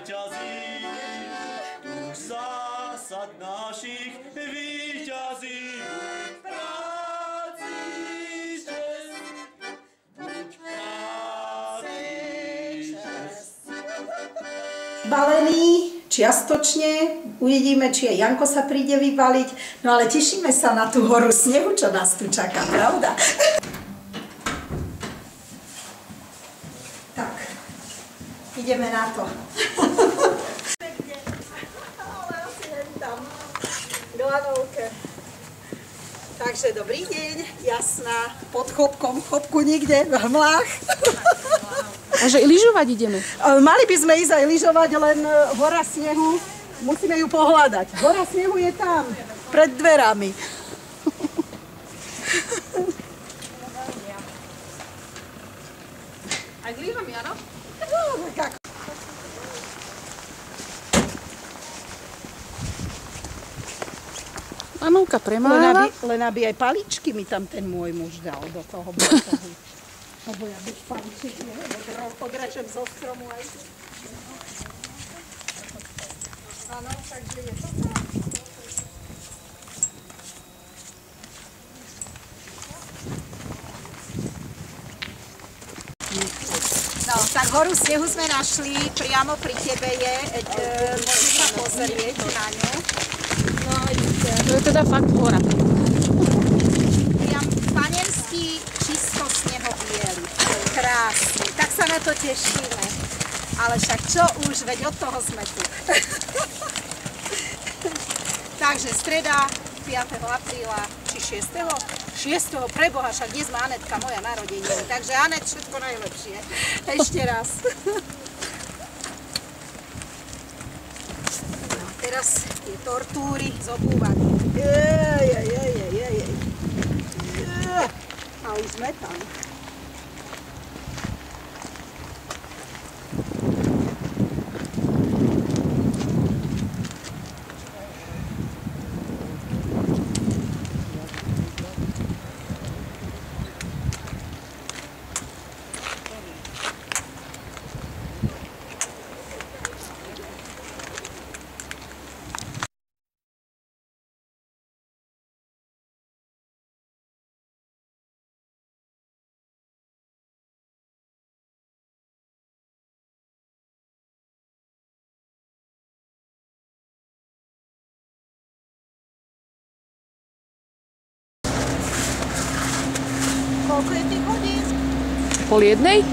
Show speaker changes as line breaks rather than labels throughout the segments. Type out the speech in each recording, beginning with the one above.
víťazí, tu zásad našich víťazí. Buď práci čest, buď práci čest.
Balený čiastočne, uvidíme, či aj Janko sa príde vybaliť, no ale tešíme sa na tú horu snehu, čo nás tu čaká, pravda? Tak, ideme na to. Ale asi tam, do Anovke. Takže dobrý deň, Jasná, pod chopku nikde, v hmlách.
Takže i lyžovať ideme.
Mali by sme ísť aj lyžovať, len hora snehu, musíme ju pohľadať. Hora snehu je tam, pred dverami.
Aj s lyžami, áno? Anovka premáva.
Len aby aj paličky mi tam ten môj muž dal do toho blokohu. Lebo ja bez paličiek odrežem zo stromu aj. Áno, takže je to tak. No, tak horu snehu sme našli, priamo pri tebe je, môžeš sa pozrieť na ňu. No,
To je teda fakt hora.
priam panenský čisto snehobiely. Krásny, tak sa na to tešíme. Ale však čo už, veď od toho sme tu. Takže streda 5. apríla, či 6. 6. preboha, však dnes má Anetka moja narodeniny. Takže Anet, všetko najlepšie. Ešte raz. No, teraz tie tortúry z obúvaní. A už sme tam. Koľko je tých hodín?
12:30?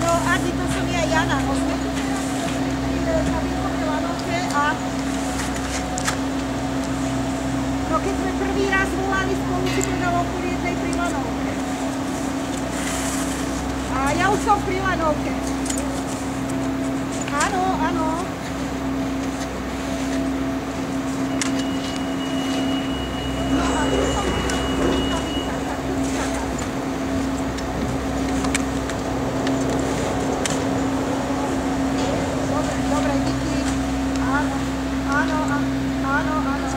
No, Adi, to som ja Jana. Sme tu teraz na východe Lanovke a no, keď sme prvý raz volali spolu, si povedal o 1:00 pri Lanovke. A ja už som pri Lanovke. Áno, áno. Dobre, díky. Áno, áno, áno, áno.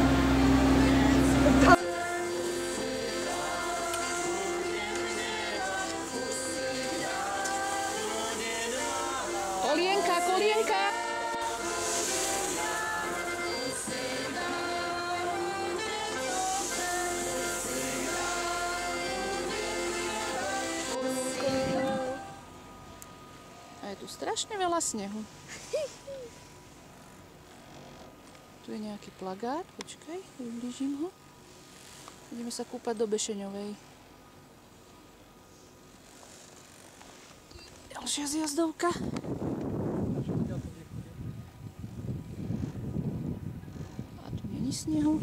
Kolienka, kolienka! A je tu strašne veľa snehu. Tu je nejaký plagát, počkaj, priblížim ho. Ideme sa kúpať do Bešeňovej. Ďalšia zjazdovka. A tu není snehu.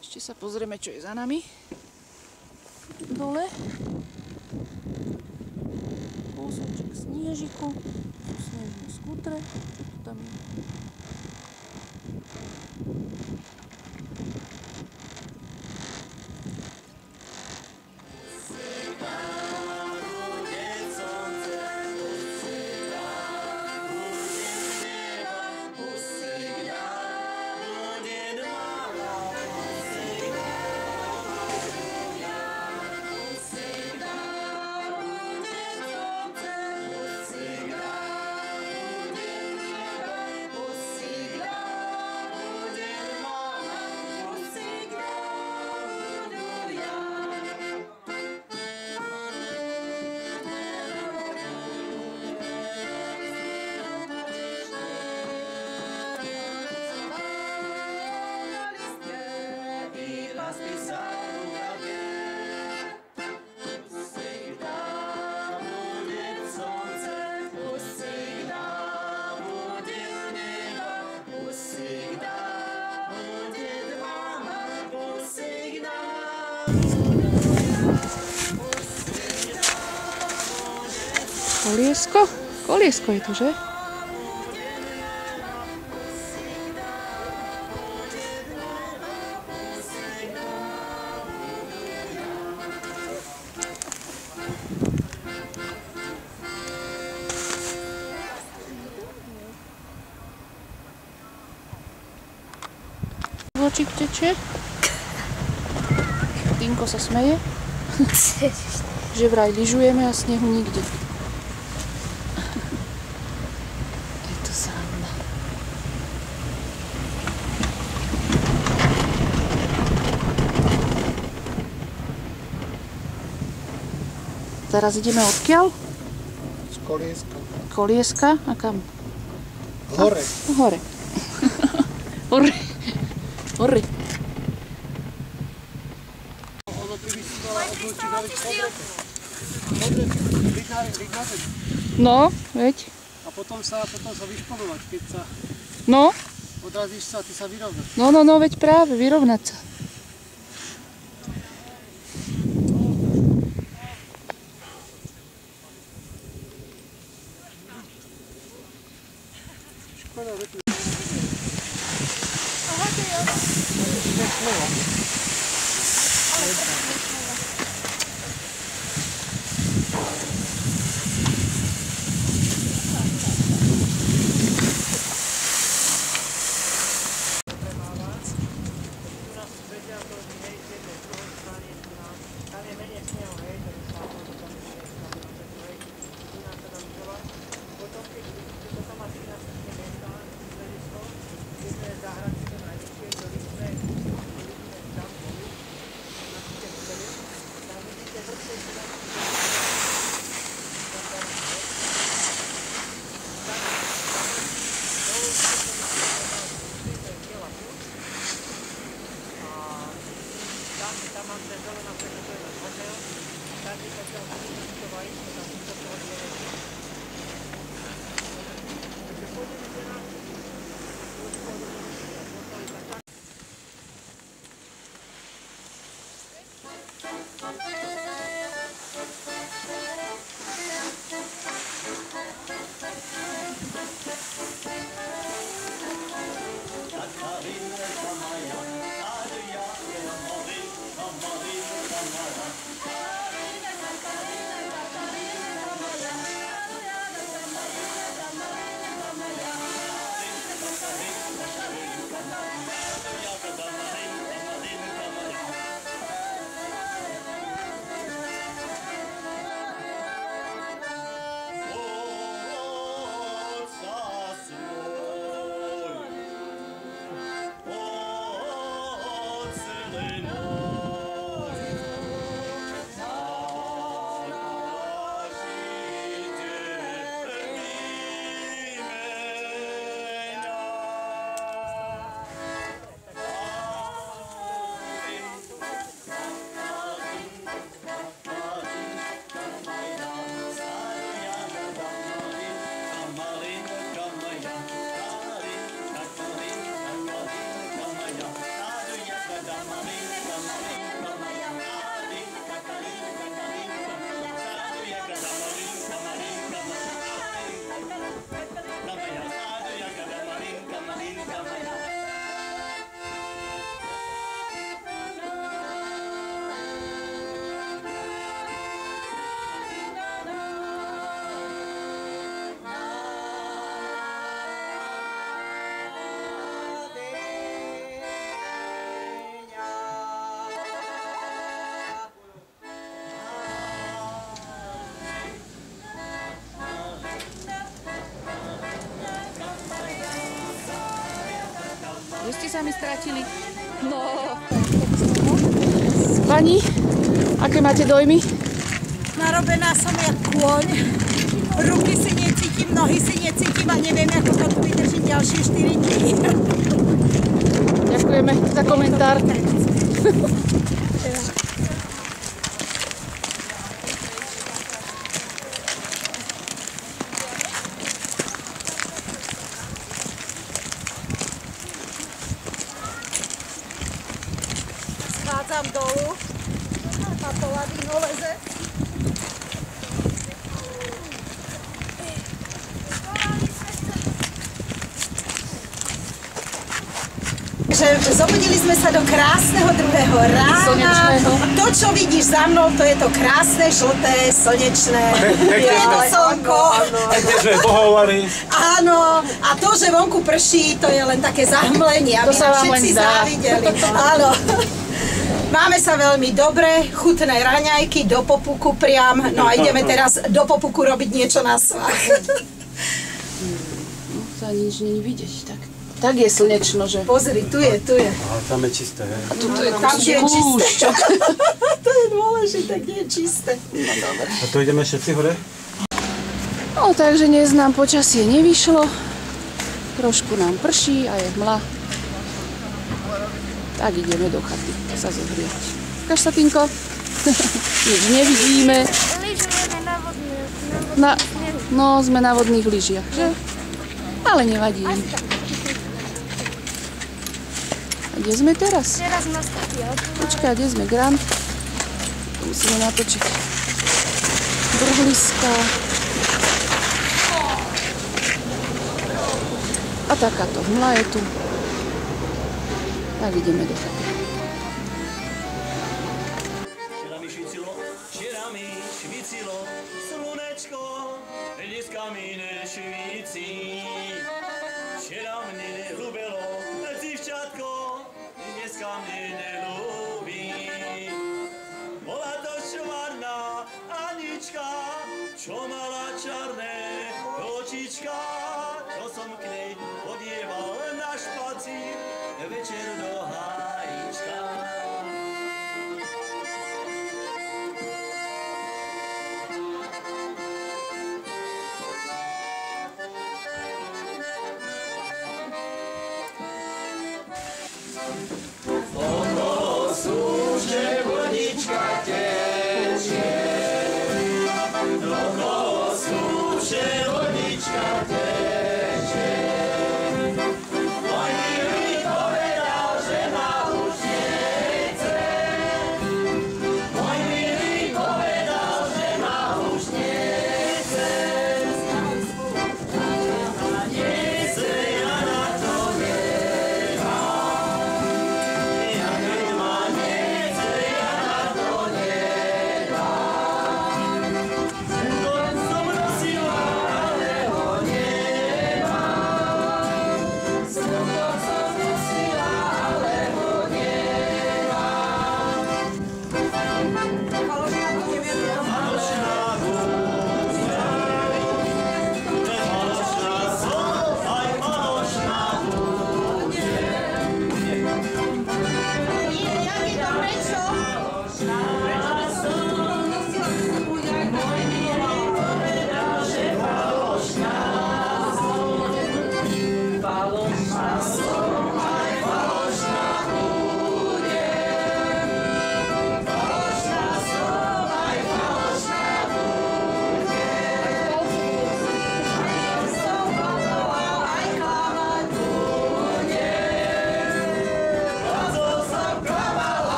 Ešte sa pozrieme, čo je za nami. Dole. Kúsoček sniežiku. Snežné skútre. Tam je. Koliesko? Koliesko je tu, že? Vlčík teče. Tinko sa smeje. Že vraj lyžujeme a snehu nikde. Je to sranda. Teraz ideme odkiaľ?
Z Kolieska.
Kolieska? A kam?
Hore.
Hore. Hore. Hore. No, veď.
A potom sa vyšpolovať, keď sa
No,
odrazíš sa, ty sa vyrovnáš.
no, veď práve, vyrovnať sa.
Škoda, že tu...
Kde ste sa mi stratili? No. Pani, aké máte dojmy?
Narobená som jak kôň. Ruky si necítim, nohy si necítim a neviem, ako to tu vydrží ďalšie 4 dní.
Ďakujeme za komentár.
Schádzam dolu a to ladino leze. zobudili sme sa do krásneho druhého rána.
Slnečného.
To, čo vidíš za mnou, to je to krásne, žlté, slnečné. Je to slnko.
Kde sme pohovali.
Áno, a to, že vonku prší, to je len také zahmlenie, aby
To sa vám
všetci
len zdá.
závideli. Áno. Máme sa veľmi dobre, chutné raňajky, do popuku priam. No a ideme teraz do popuku robiť niečo na svach.
No, sa nič není vidieť, tak je slnečno, že...
Pozri, tu je.
A tam je čisté, hej.
A tuto je
Tam, kde je
kúšťok.
čisté. To je dôležité, kde je čisté.
A tu ideme všetci hore?
No, takže dnes nám počasie nevyšlo. Trošku nám prší a je hmla. Tak ideme do chaty sa zohriať. Ukáž sa, Tinko. Nič nevidíme.
Lyžujeme
No, sme na vodných lyžiach, že? Ale nevadí. A kde sme teraz?
Teraz nás taký
Počkaj, kde sme? Grand. Musíme natočiť brhliska. A takáto hmla je tu. Tak ideme do chaty.
Včera mi švicilo slunečko, dneska mi nešvíci. Včera mne ľúbilo dzivčatko, dneska mne nelúbi. Bola to švarná Anička, čo mala čarné očička, čo som k nej odieval na špacír večer do hájička.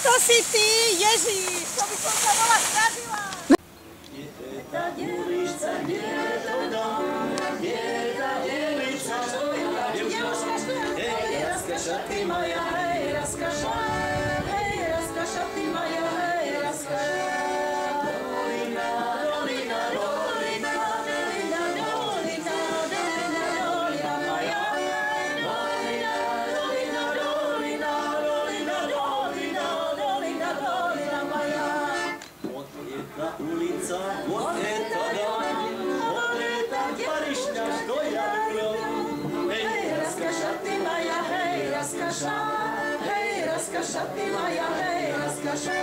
To si ty, Ježiš, to by som sa bola skazila.
Hej, rozkaša ty Maja, hej, rozkaša.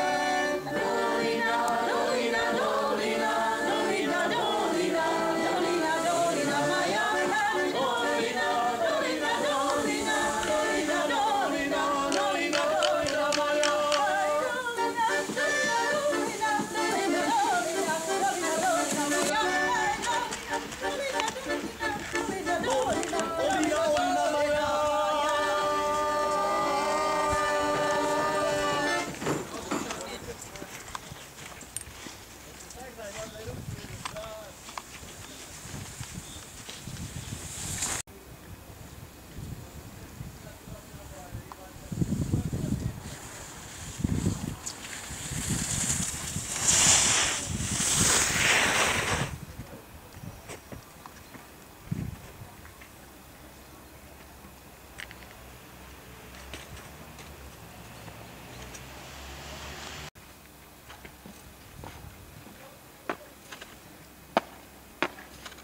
Dolina, dolina, dolina, dolina, dolina, dolina, dolina Maja. Dolina, dolina, dolina, dolina, dolina, dolina, dolina Maja. Dolina, dolina, dolina, dolina, dolina Maja. Dolina, dolina, dolina, dolina, dolina Maja.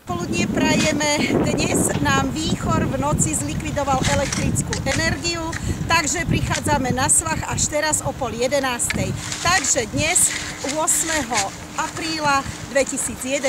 Poludnie prajeme, dnes nám výchor v noci zlikvidoval elektrickú energiu, takže prichádzame na svah až teraz o 10:30. Takže dnes 8. apríla 2011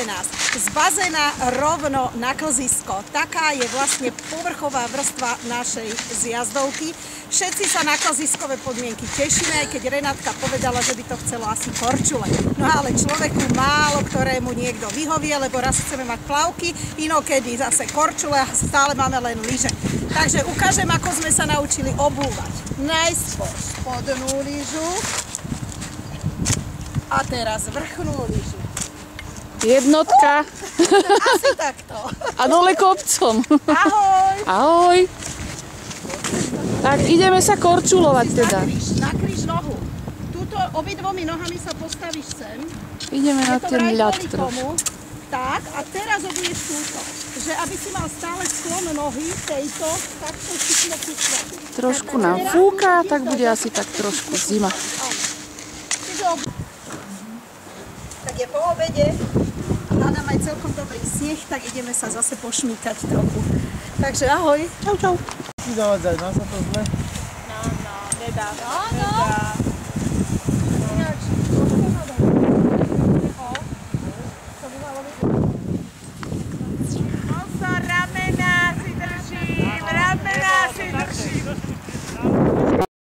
z bazéna rovno na klzisko. Taká je vlastne povrchová vrstva našej zjazdovky. Všetci sa na klziskové podmienky tešíme, aj keď Renátka povedala, že by to chcelo asi korčule. No ale človeku málo ktorému niekto vyhovie, lebo raz chceme mať plavky, inokedy zase korčule a stále máme len lyže. Takže ukážem, ako sme sa naučili obúvať. Najskôr spodnú lyžu a teraz vrchnú lyžu.
Jednotka.
Asi takto.
A dole kopcom.
Ahoj!
Ahoj. Tak ideme sa korčulovať teda.
Nakryš nohu. Tuto obidvomi nohami sa postavíš sem.
Ideme na
Je to
ten
vraj
ľad
kvôli
trošku.
tomu. Tak, a teraz obuješ túto. Že aby si mal stále sklon nohy tejto, tak to chytne.
Trošku nám fúka, tak bude asi tak trošku zima.
Tak je po obede. Hádam aj celkom dobrý sneh, tak ideme sa zase pošmýkať trochu. Takže ahoj. Čau, čau.
Vydávať, nás sa to zle.
No, nedá. No.